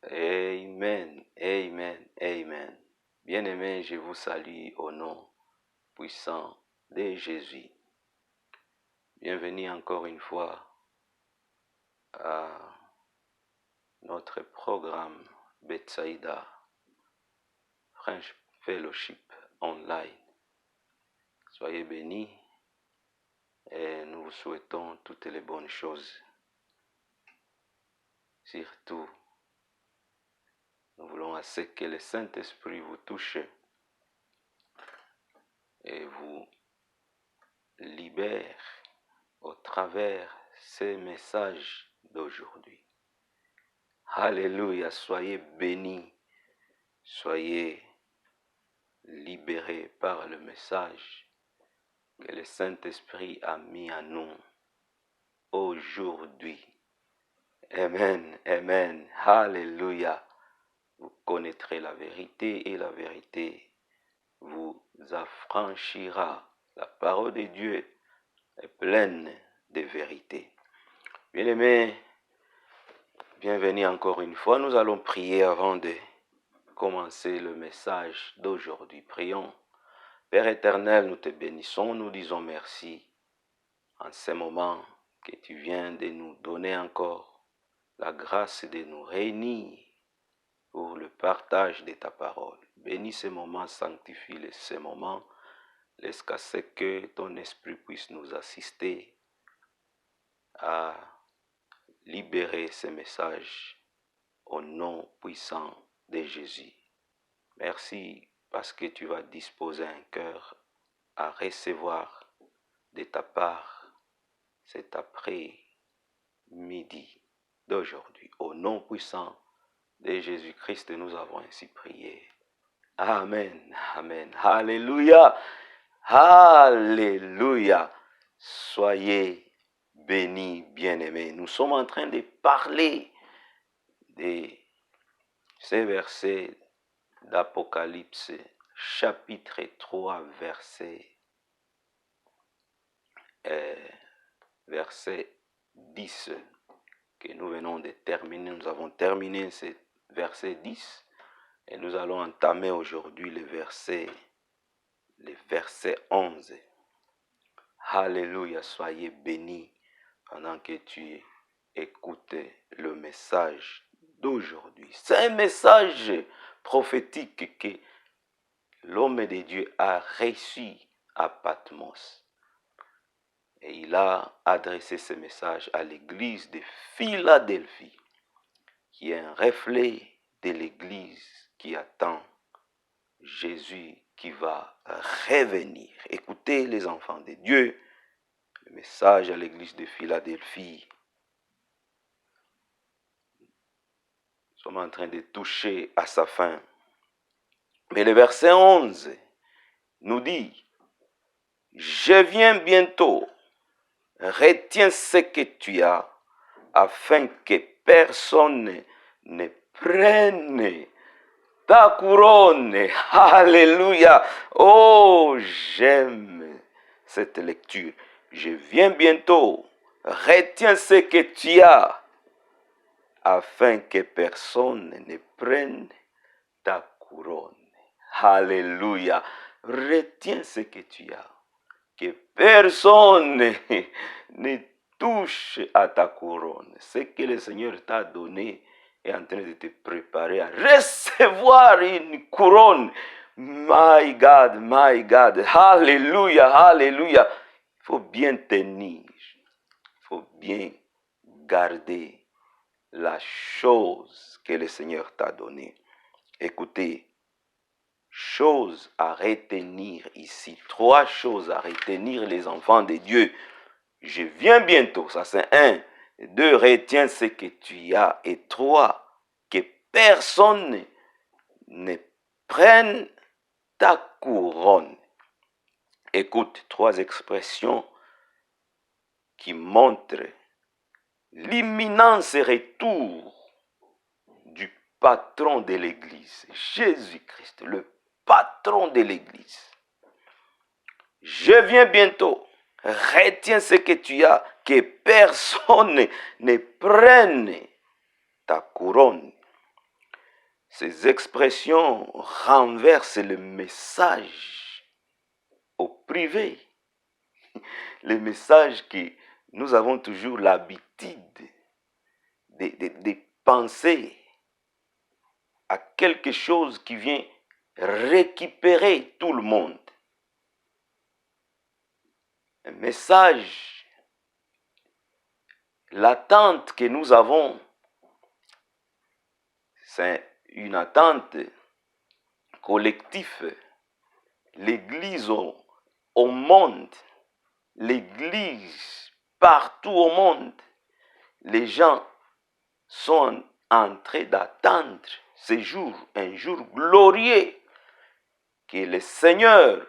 Amen, amen, amen. Bien-aimés, je vous salue au nom puissant de Jésus. Bienvenue encore une fois à notre programme Bethsaïda French Fellowship Online. Soyez bénis et nous vous souhaitons toutes les bonnes choses. Surtout, nous voulons à ce que le Saint-Esprit vous touche et vous libère au travers ces messages d'aujourd'hui. Alléluia, soyez bénis, soyez libérés par le message que le Saint-Esprit a mis à nous aujourd'hui. Amen, amen, alléluia. Vous connaîtrez la vérité et la vérité vous affranchira. La parole de Dieu est pleine de vérité. Bien-aimés, bienvenue encore une fois. Nous allons prier avant de commencer le message d'aujourd'hui. Prions. Père éternel, nous te bénissons, nous disons merci en ce moment que tu viens de nous donner encore la grâce de nous réunir pour le partage de ta parole. Bénis ce moment, sanctifie ce moment, laisse qu'à ce que ton esprit puisse nous assister à libérer ces messages au nom puissant de Jésus. Merci parce que tu vas disposer un cœur à recevoir de ta part cet après-midi d'aujourd'hui. Au nom puissant de Jésus-Christ, nous avons ainsi prié. Amen, amen, alléluia, alléluia. Soyez bénis, bien-aimés. Nous sommes en train de parler de ces versets d'Apocalypse, chapitre 3, verset 10, que nous venons de terminer. Nous avons terminé ce verset 10 et nous allons entamer aujourd'hui le verset 11. Alléluia, soyez bénis pendant que tu écoutes le message d'aujourd'hui. C'est un message prophétique que l'homme de Dieu a reçu à Patmos. Et il a adressé ce message à l'église de Philadelphie, qui est un reflet de l'église qui attend Jésus qui va revenir. Écoutez les enfants de Dieu, le message à l'église de Philadelphie. Nous sommes en train de toucher à sa fin. Mais le verset 11 nous dit, « Je viens bientôt, retiens ce que tu as, afin que personne ne prenne ta couronne. » Alléluia. Oh, j'aime cette lecture. Je viens bientôt, retiens ce que tu as, afin que personne ne prenne ta couronne. Alléluia. Retiens ce que tu as. Que personne ne touche à ta couronne. Ce que le Seigneur t'a donné est en train de te préparer à recevoir une couronne. My God, my God. Alléluia, alléluia. Il faut bien tenir. Il faut bien garder la chose que le Seigneur t'a donnée. Écoutez. Choses à retenir ici. 3 choses à retenir, les enfants de Dieu. Je viens bientôt. Ça c'est 1. 2, retiens ce que tu as. Et 3, que personne ne prenne ta couronne. Écoute, 3 expressions qui montrent l'imminence retour du patron de l'Église, Jésus-Christ, le patron de l'Église. Je viens bientôt. Retiens ce que tu as, que personne ne prenne ta couronne. ces expressions renversent le message au privé. Le message que nous avons toujours l'habitude de penser à quelque chose qui vient récupérer tout le monde. Un message, l'attente que nous avons, c'est une attente collective. L'Église au monde, l'Église partout au monde, les gens sont en train d'attendre ce jour, un jour glorieux, que le Seigneur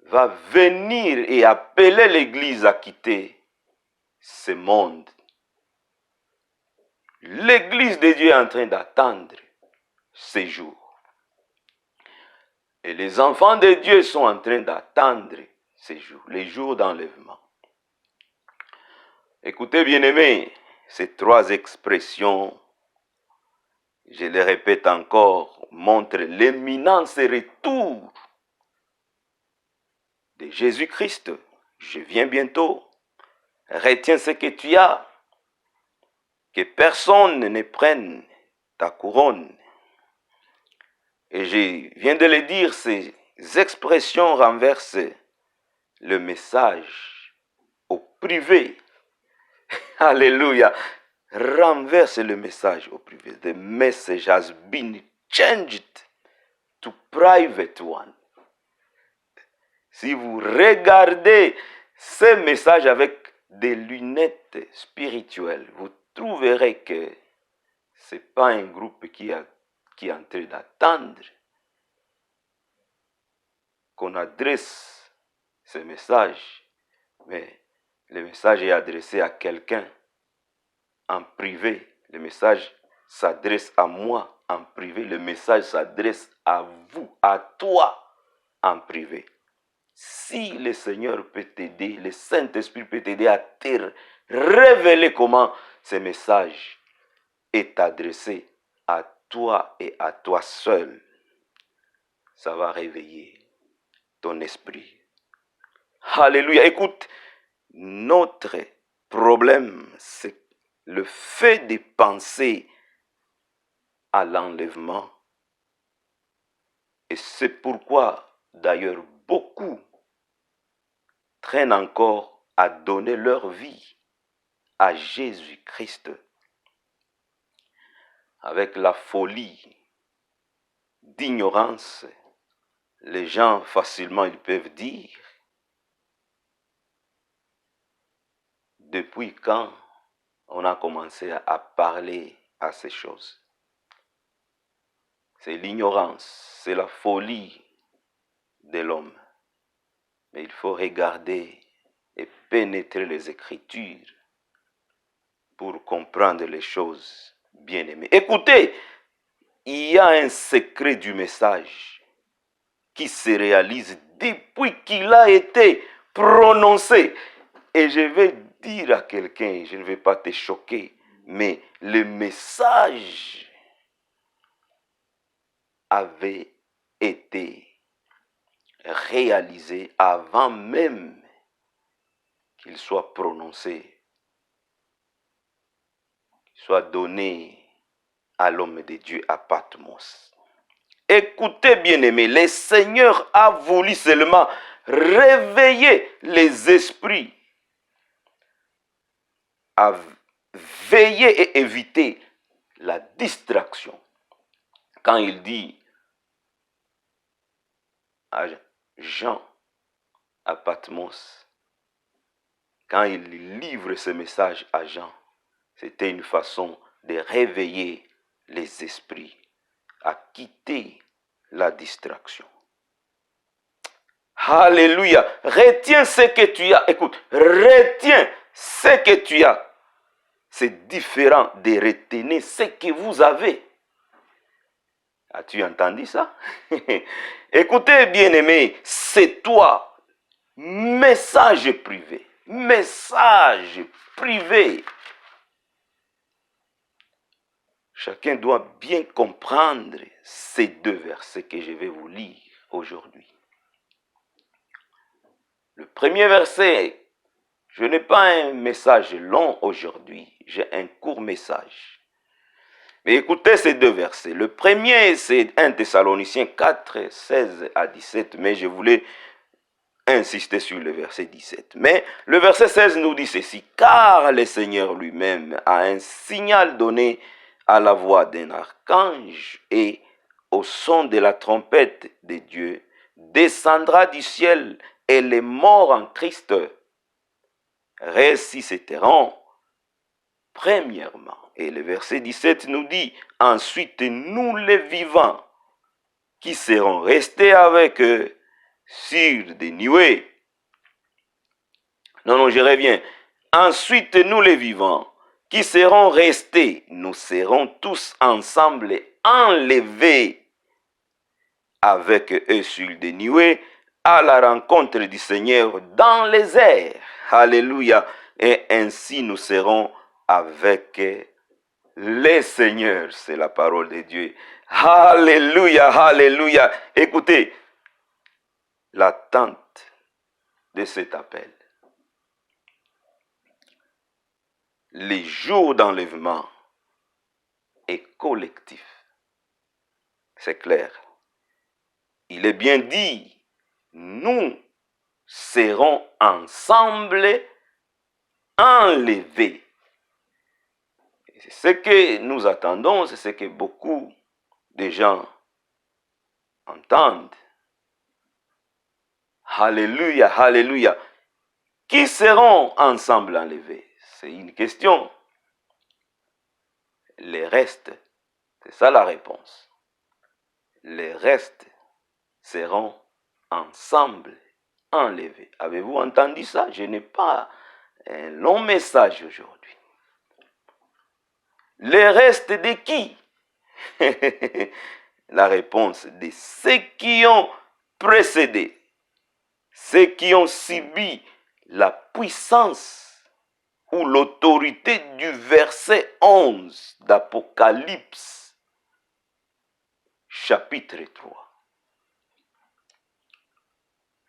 va venir et appeler l'Église à quitter ce monde. L'Église de Dieu est en train d'attendre ce jour. Et les enfants de Dieu sont en train d'attendre ces jours, les jours d'enlèvement. Écoutez, bien-aimés, ces trois expressions, je les répète encore, montrent l'imminence retour de Jésus-Christ. Je viens bientôt. Retiens ce que tu as, que personne ne prenne ta couronne. Et je viens de le dire, ces expressions renversent le message au privé. Alléluia. Renverse le message au privé. The message has been changed to private one. Si vous regardez ce message avec des lunettes spirituelles, vous trouverez que ce n'est pas un groupe qui est en train d'attendre qu'on adresse ce message, mais le message est adressé à quelqu'un en privé. Le message s'adresse à moi en privé. Le message s'adresse à vous, à toi en privé. Si le Seigneur peut t'aider, le Saint-Esprit peut t'aider à te révéler comment ce message est adressé à toi et à toi seul, ça va réveiller ton esprit. Alléluia. Écoute, notre problème, c'est le fait de penser à l'enlèvement. Et c'est pourquoi, d'ailleurs, beaucoup traînent encore à donner leur vie à Jésus-Christ. Avec la folie d'ignorance, les gens facilement ils peuvent dire, depuis quand on a commencé à parler à ces choses? C'est l'ignorance, c'est la folie de l'homme. Mais il faut regarder et pénétrer les Écritures pour comprendre les choses bien-aimées. Écoutez, il y a un secret du message qui se réalise depuis qu'il a été prononcé. Et je vais dire à quelqu'un, je ne vais pas te choquer, mais le message avait été réalisé avant même qu'il soit prononcé, qu'il soit donné à l'homme de Dieu à Patmos. Écoutez, bien-aimés, le Seigneur a voulu seulement réveiller les esprits, à veiller et éviter la distraction. Quand il dit à Jean, à Patmos, quand il livre ce message à Jean, c'était une façon de réveiller les esprits à quitter la distraction. Alléluia. Retiens ce que tu as. Écoute, retiens ce que tu as. C'est différent de retenir ce que vous avez. As-tu entendu ça? Écoutez, bien-aimé, c'est toi. Message privé. Message privé. Chacun doit bien comprendre ces deux versets que je vais vous lire aujourd'hui. Le premier verset, je n'ai pas un message long aujourd'hui, j'ai un court message. Mais écoutez ces deux versets. Le premier, c'est 1 Thessaloniciens 4, 16 à 17, mais je voulais insister sur le verset 17. Mais le verset 16 nous dit ceci: car le Seigneur lui-même a un signal donné à la voix d'un archange et au son de la trompette de Dieu, descendra du ciel et les morts en Christ ressusciteront premièrement. Et le verset 17 nous dit: ensuite nous les vivants qui serons restés avec eux sur des nuées. Non, je reviens. Ensuite nous les vivants qui serons restés, nous serons tous ensemble enlevés avec eux sur des nuées à la rencontre du Seigneur dans les airs. Alléluia. Et ainsi nous serons avec les seigneurs. C'est la parole de Dieu. Alléluia, alléluia. Écoutez, l'attente de cet appel. Les jours d'enlèvement est collectif. C'est clair. Il est bien dit, nous serons ensemble enlevés. C'est ce que nous attendons, c'est ce que beaucoup de gens entendent. Alléluia, alléluia. Qui seront ensemble enlevés? C'est une question. Les restes, c'est ça la réponse. Les restes seront ensemble enlevés. Avez-vous entendu ça? Je n'ai pas un long message aujourd'hui. Les restes de qui? La réponse de ceux qui ont précédé, ceux qui ont subi la puissance ou l'autorité du verset 11 d'Apocalypse, chapitre 3.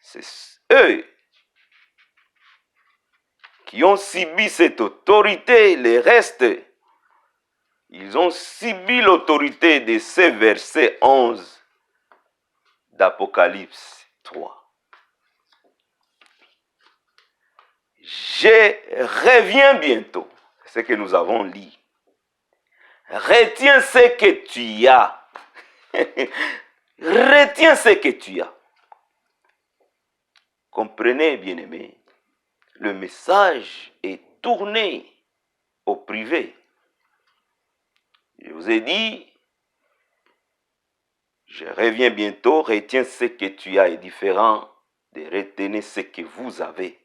C'est eux qui ont subi cette autorité, les restes. Ils ont subi l'autorité de ce verset 11 d'Apocalypse 3. Je reviens bientôt. C'est ce que nous avons lu. Retiens ce que tu as. Retiens ce que tu as. Comprenez, bien-aimés, le message est tourné au privé. Je vous ai dit, je reviens bientôt, retiens ce que tu as est différent de retenir ce que vous avez.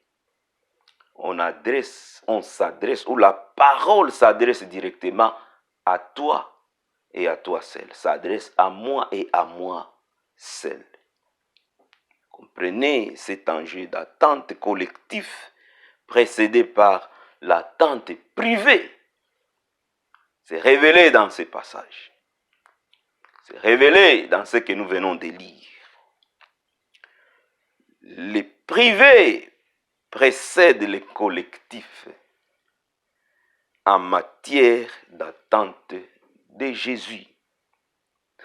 On s'adresse, ou la parole s'adresse directement à toi et à toi seul. S'adresse à moi et à moi seul. Comprenez cet enjeu d'attente collective précédé par l'attente privée. C'est révélé dans ces passages. C'est révélé dans ce que nous venons de lire. Les privés précèdent les collectifs en matière d'attente de Jésus.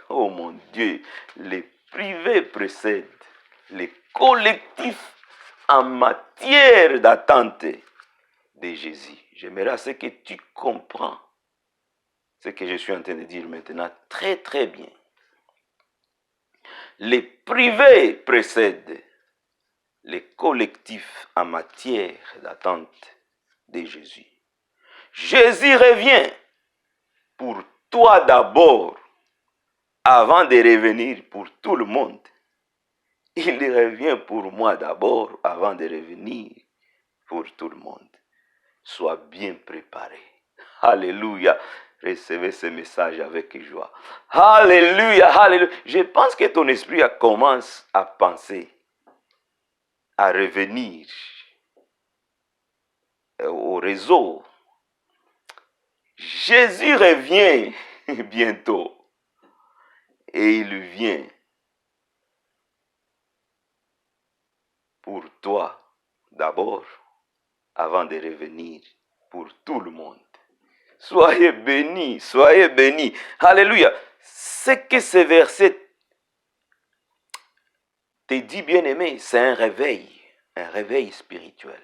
Oh mon Dieu, les privés précèdent les collectifs en matière d'attente de Jésus. J'aimerais à ce que tu comprends ce que je suis en train de dire maintenant très très bien. Les privés précèdent les collectifs en matière d'attente de Jésus. Jésus revient pour toi d'abord avant de revenir pour tout le monde. Il revient pour moi d'abord avant de revenir pour tout le monde. Sois bien préparé. Alléluia. Recevez ce message avec joie. Alléluia, alléluia. Je pense que ton esprit commence à penser, à revenir au réseau. Jésus revient. bientôt. Et il vient pour toi d'abord, avant de revenir pour tout le monde. Soyez bénis, soyez bénis. Alléluia. Ce que ce verset te dit, bien-aimé, c'est un réveil spirituel.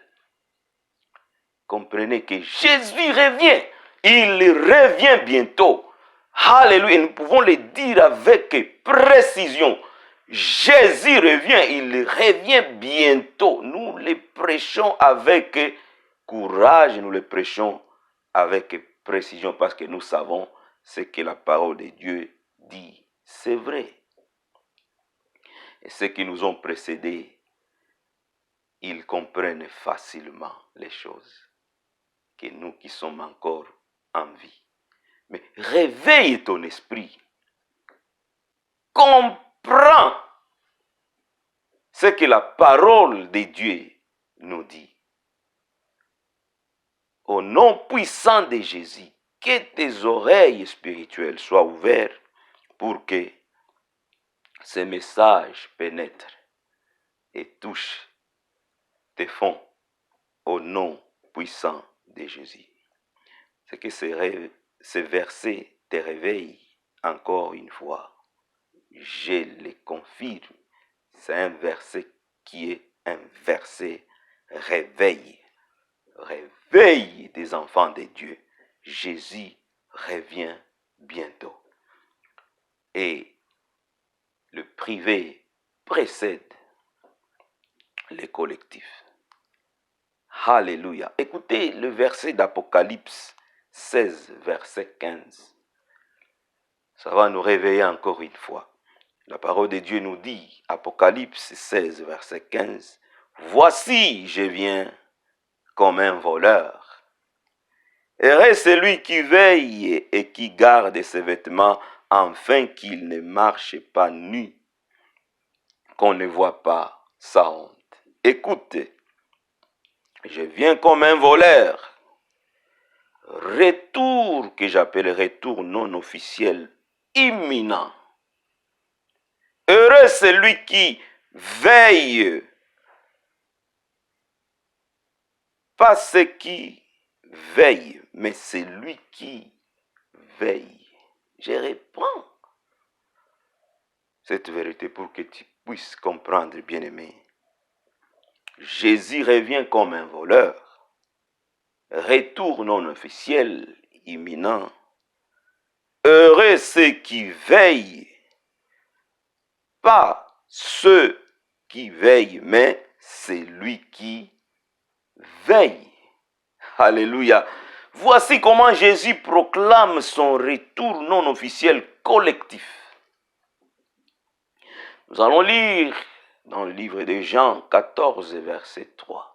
Comprenez que Jésus revient. Il revient bientôt. Alléluia. Nous pouvons le dire avec précision. Jésus revient. Il revient bientôt. Nous le prêchons avec courage. Nous le prêchons avec précision parce que nous savons ce que la parole de Dieu dit. C'est vrai. Et ceux qui nous ont précédés, ils comprennent facilement les choses que nous qui sommes encore en vie. Mais réveille ton esprit. Comprends ce que la parole de Dieu nous dit. Au nom puissant de Jésus, que tes oreilles spirituelles soient ouvertes pour que ces messages pénètrent et touchent tes fonds au nom puissant de Jésus. C'est que ce verset te réveille encore une fois. Je le confirme. C'est un verset qui est un verset réveil. Réveil des enfants de Dieu. Jésus revient bientôt. Et le privé précède le collectif. Alléluia. Écoutez le verset d'Apocalypse 16, verset 15. Ça va nous réveiller encore une fois. La parole de Dieu nous dit, Apocalypse 16, verset 15, « Voici, je viens comme un voleur. Heureux celui qui veille et qui garde ses vêtements, afin qu'il ne marche pas nu, qu'on ne voit pas sa honte. » Écoutez, je viens comme un voleur. Retour que j'appelle retour non officiel, imminent. Heureux celui qui veille, pas ce qui veille, mais c'est lui qui veille. Je reprends cette vérité pour que tu puisses comprendre, bien-aimé. Jésus revient comme un voleur. Retour non officiel, imminent. Heureux ceux qui veillent, pas ceux qui veillent, mais c'est lui qui veille. Alléluia. Voici comment Jésus proclame son retour non officiel collectif. Nous allons lire dans le livre de Jean 14, verset 3.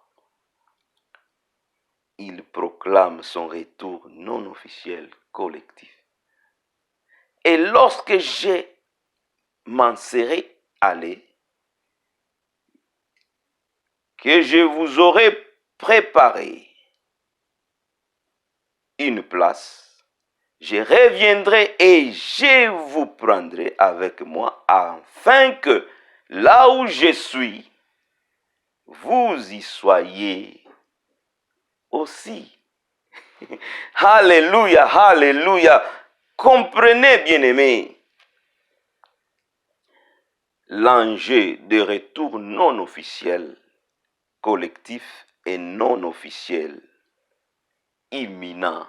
Il proclame son retour non officiel collectif. Et lorsque je m'en serai allé, que je vous aurai préparé une place, je reviendrai et je vous prendrai avec moi, afin que là où je suis, vous y soyez aussi. Alléluia, alléluia. Comprenez, bien-aimés, l'enjeu de retour non officiel, collectif et non officiel, imminent.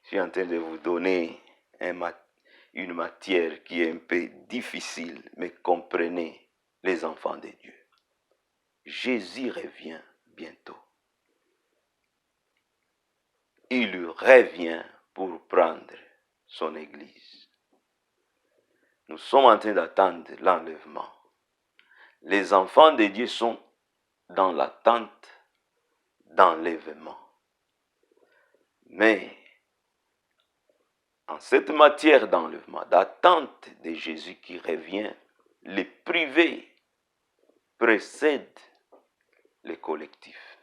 Je suis en train de vous donner une matière qui est un peu difficile, mais comprenez, les enfants de Dieu. Jésus revient bientôt. Il revient pour prendre son Église. Nous sommes en train d'attendre l'enlèvement. Les enfants de Dieu sont dans l'attente d'enlèvement. Mais en cette matière d'enlèvement, d'attente de Jésus qui revient, les privés précèdent les collectifs.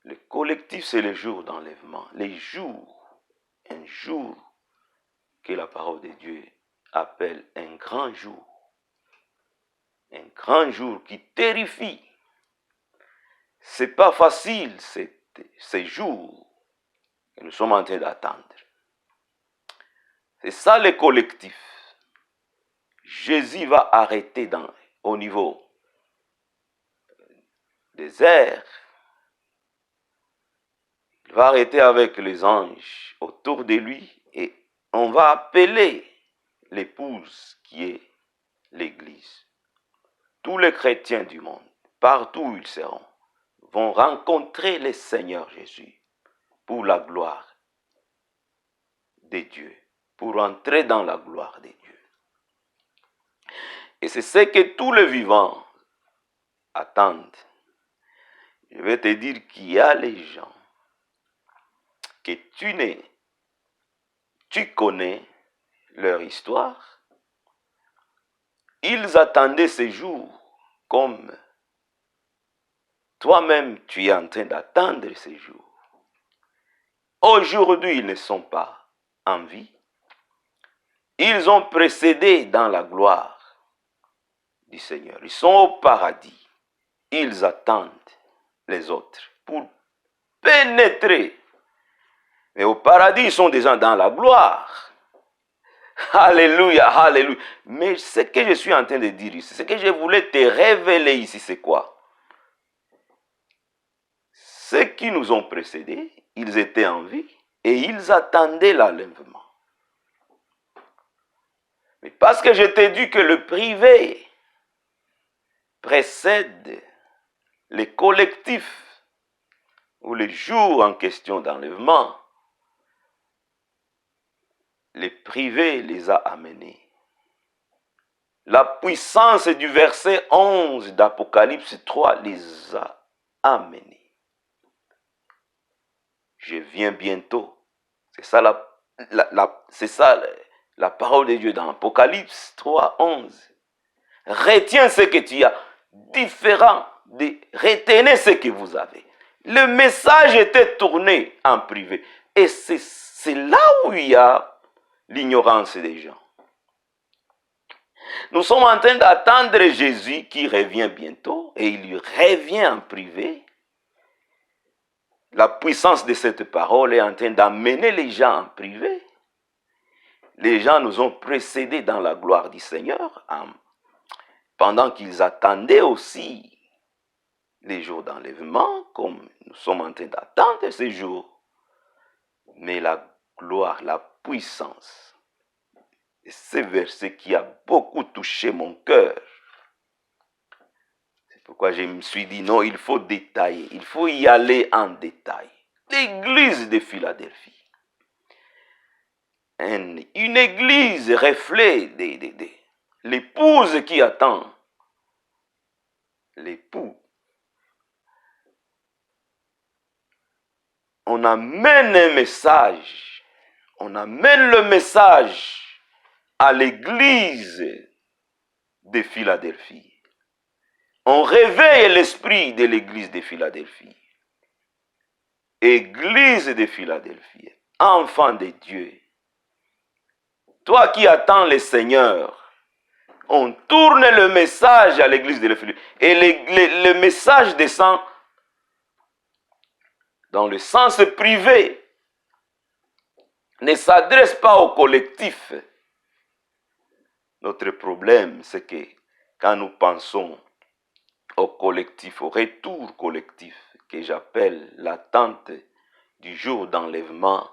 Le collectif, c'est le jour d'enlèvement. Un jour que la parole de Dieu appelle un grand jour. Un grand jour qui terrifie. Ce n'est pas facile ces jours que nous sommes en train d'attendre. C'est ça le collectif. Jésus va arrêter au niveau des airs. Il va arrêter avec les anges autour de lui et on va appeler l'épouse qui est l'Église. Tous les chrétiens du monde, partout où ils seront, vont rencontrer le Seigneur Jésus pour la gloire de Dieu, pour entrer dans la gloire de Dieu. Et c'est ce que tous les vivants attendent. Je vais te dire qu'il y a les gens que tu connais leur histoire. Ils attendaient ces jours comme toi-même tu es en train d'attendre ces jours. Aujourd'hui, ils ne sont pas en vie. Ils ont précédé dans la gloire du Seigneur. Ils sont au paradis. Ils attendent les autres pour pénétrer. Mais au paradis, ils sont déjà dans la gloire. Alléluia, alléluia. Mais ce que je suis en train de dire ici, ce que je voulais te révéler ici, c'est quoi? Ceux qui nous ont précédés, ils étaient en vie et ils attendaient l'enlèvement. Mais parce que je t'ai dit que le privé précède les collectifs ou les jours en question d'enlèvement, les privés les a amenés. La puissance du verset 11 d'Apocalypse 3 les a amenés. Je viens bientôt. C'est ça la parole de Dieu dans Apocalypse 3, 11. Retiens ce que tu as. Différent de retenez ce que vous avez. Le message était tourné en privé. Et c'est là où il y a l'ignorance des gens. Nous sommes en train d'attendre Jésus qui revient bientôt. Et il revient en privé. La puissance de cette parole est en train d'amener les gens en privé. Les gens nous ont précédés dans la gloire du Seigneur pendant qu'ils attendaient aussi les jours d'enlèvement, comme nous sommes en train d'attendre ces jours. Mais la gloire, la puissance, et ce verset qui a beaucoup touché mon cœur. C'est pourquoi je me suis dit, non, il faut détailler, il faut y aller en détail. L'église de Philadelphie. Une église reflet de l'épouse qui attend l'époux. On amène un message. On amène le message à l'église de Philadelphie. On réveille l'esprit de l'église de Philadelphie. Église de Philadelphie. Enfant de Dieu. Toi qui attends le Seigneur, on tourne le message à l'église de Philadelphie. Et le message descend dans le sens privé, ne s'adresse pas au collectif. Notre problème, c'est que quand nous pensons au collectif, au retour collectif, que j'appelle l'attente du jour d'enlèvement,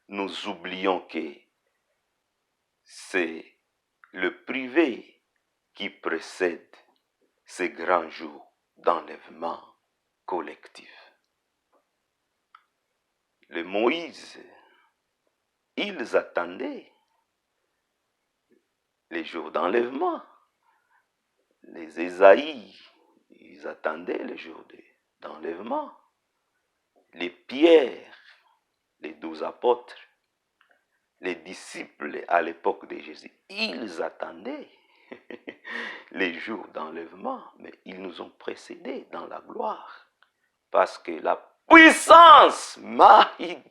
nous oublions que c'est le privé qui précède ces grands jours d'enlèvement collectif. Les Moïse, ils attendaient les jours d'enlèvement. Les Ésaïe, ils attendaient les jours d'enlèvement. Les Pierre, les 12 apôtres, les disciples à l'époque de Jésus, ils attendaient les jours d'enlèvement, mais ils nous ont précédés dans la gloire. Parce que la puissance, my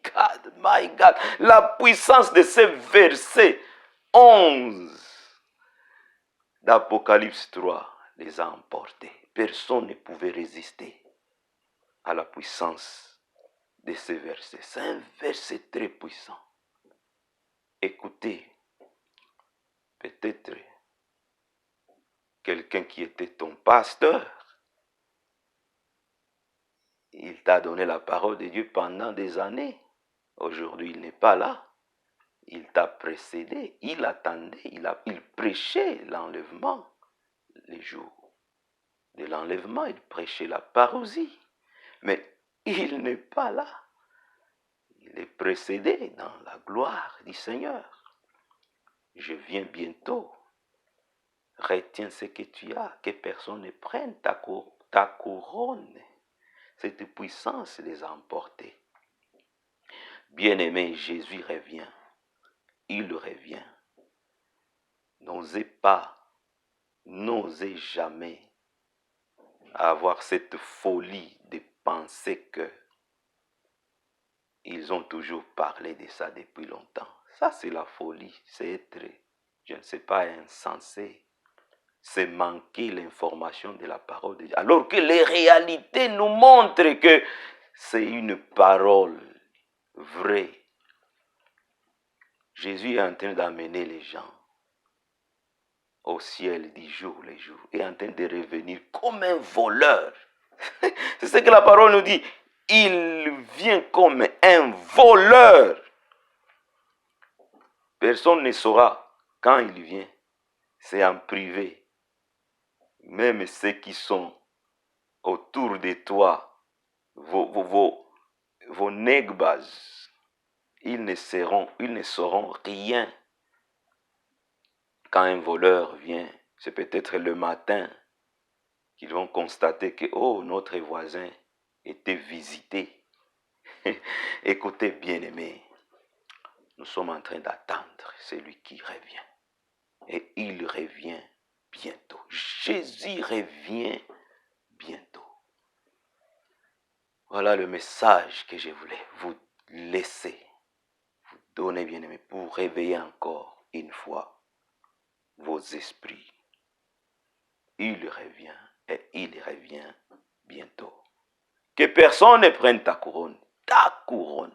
God, la puissance de ces versets 11 d'Apocalypse 3 les a emportés. Personne ne pouvait résister à la puissance de ces versets. C'est un verset très puissant. Écoutez, peut-être quelqu'un qui était ton pasteur, il t'a donné la parole de Dieu pendant des années. Aujourd'hui, il n'est pas là. Il t'a précédé, il attendait, il prêchait l'enlèvement. Les jours de l'enlèvement, il prêchait la parousie. Mais il n'est pas là. Il est précédé dans la gloire du Seigneur. Je viens bientôt. Retiens ce que tu as, que personne ne prenne ta couronne. Cette puissance les a emportés. Bien-aimé, Jésus revient. Il revient. N'osez pas, n'osez jamais avoir cette folie de penser que ils ont toujours parlé de ça depuis longtemps. Ça, c'est la folie. C'est être, je ne sais pas, insensé. C'est manquer l'information de la parole de Dieu. Alors que les réalités nous montrent que c'est une parole vraie. Jésus est en train d'amener les gens au ciel du jour le jour. Il est en train de revenir comme un voleur. C'est ce que la parole nous dit. Il vient comme un voleur. Personne ne saura quand il vient. C'est en privé. Même ceux qui sont autour de toi, vos négbas, ils ne sauront rien. Quand un voleur vient, c'est peut-être le matin qu'ils vont constater que, oh, notre voisin était visité. Écoutez, bien-aimés, nous sommes en train d'attendre celui qui revient. Et il revient bientôt. Jésus revient bientôt. Voilà le message que je voulais vous laisser, vous donner, bien-aimés, pour réveiller encore une fois vos esprits. Il revient et il revient bientôt. Que personne ne prenne ta couronne. Ta couronne.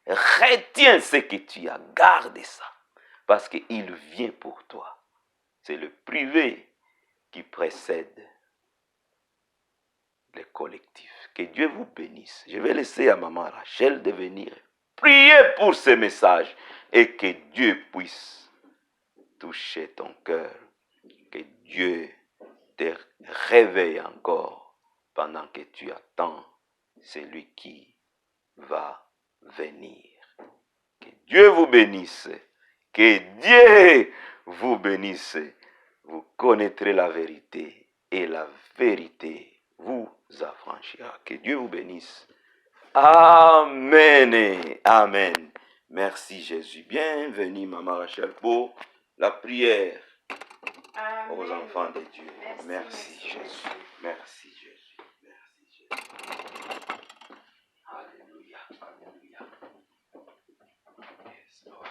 Retiens ce que tu as. Garde ça. Parce qu'il vient pour toi. C'est le privé qui précède le collectif. Que Dieu vous bénisse. Je vais laisser à maman Rachel de venir prier pour ce message. Et que Dieu puisse toucher ton cœur. Que Dieu te réveille encore pendant que tu attends celui qui va venir. Que Dieu vous bénisse. Que Dieu vous bénisse. Vous connaîtrez la vérité et la vérité vous affranchira. Que Dieu vous bénisse. Amen et amen. Merci Jésus. Bienvenue Maman Rachel pour la prière aux enfants de Dieu. Merci Jésus. Merci Jésus. Merci Jésus. Alléluia. Alléluia. Yes, Lord.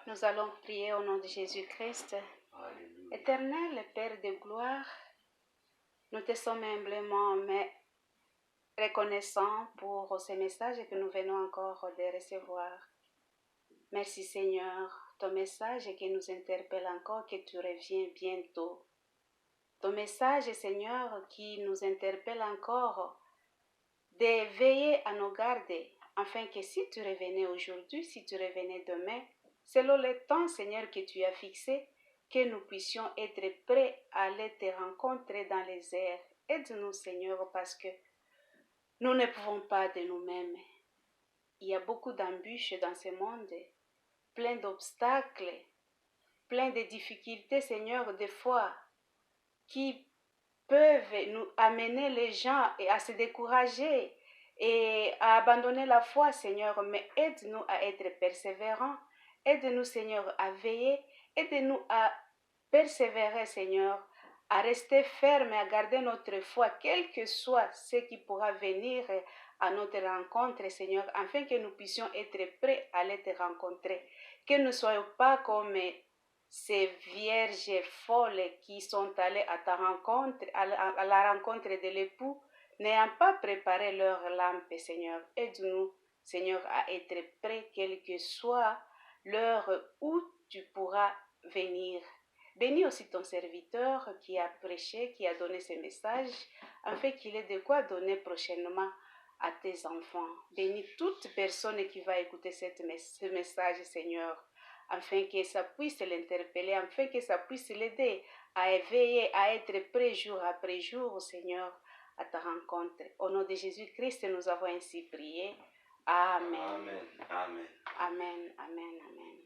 Nous allons prier au nom de Jésus-Christ. Éternel Père de gloire, nous te sommes humblement reconnaissants pour ces messages que nous venons encore de recevoir. Merci Seigneur, ton message qui nous interpelle encore, que tu reviens bientôt. Ton message Seigneur qui nous interpelle encore de veiller à nos gardes, afin que si tu revenais aujourd'hui, si tu revenais demain, selon le temps Seigneur que tu as fixé, que nous puissions être prêts à aller te rencontrer dans les airs. Aide-nous Seigneur parce que nous ne pouvons pas de nous-mêmes. Il y a beaucoup d'embûches dans ce monde, plein d'obstacles, plein de difficultés Seigneur des fois qui peuvent nous amener les gens à se décourager et à abandonner la foi Seigneur, mais aide-nous à être persévérants, aide-nous Seigneur à veiller, aide-nous à persévérer Seigneur, à rester ferme et à garder notre foi, quel que soit ce qui pourra venir à notre rencontre, Seigneur, afin que nous puissions être prêts à les te rencontrer. Que nous ne soyons pas comme ces vierges folles qui sont allées à ta rencontre, à la rencontre de l'époux, n'ayant pas préparé leur lampe, Seigneur. Aide-nous, Seigneur, à être prêts, quelle que soit l'heure où tu pourras venir. Bénis aussi ton serviteur qui a prêché, qui a donné ce message, afin qu'il ait de quoi donner prochainement à tes enfants. Bénis toute personne qui va écouter ce message, Seigneur, afin que ça puisse l'interpeller, afin que ça puisse l'aider à éveiller, à être prêt jour après jour, Seigneur, à ta rencontre. Au nom de Jésus-Christ, nous avons ainsi prié. Amen. Amen. Amen. Amen. Amen. Amen.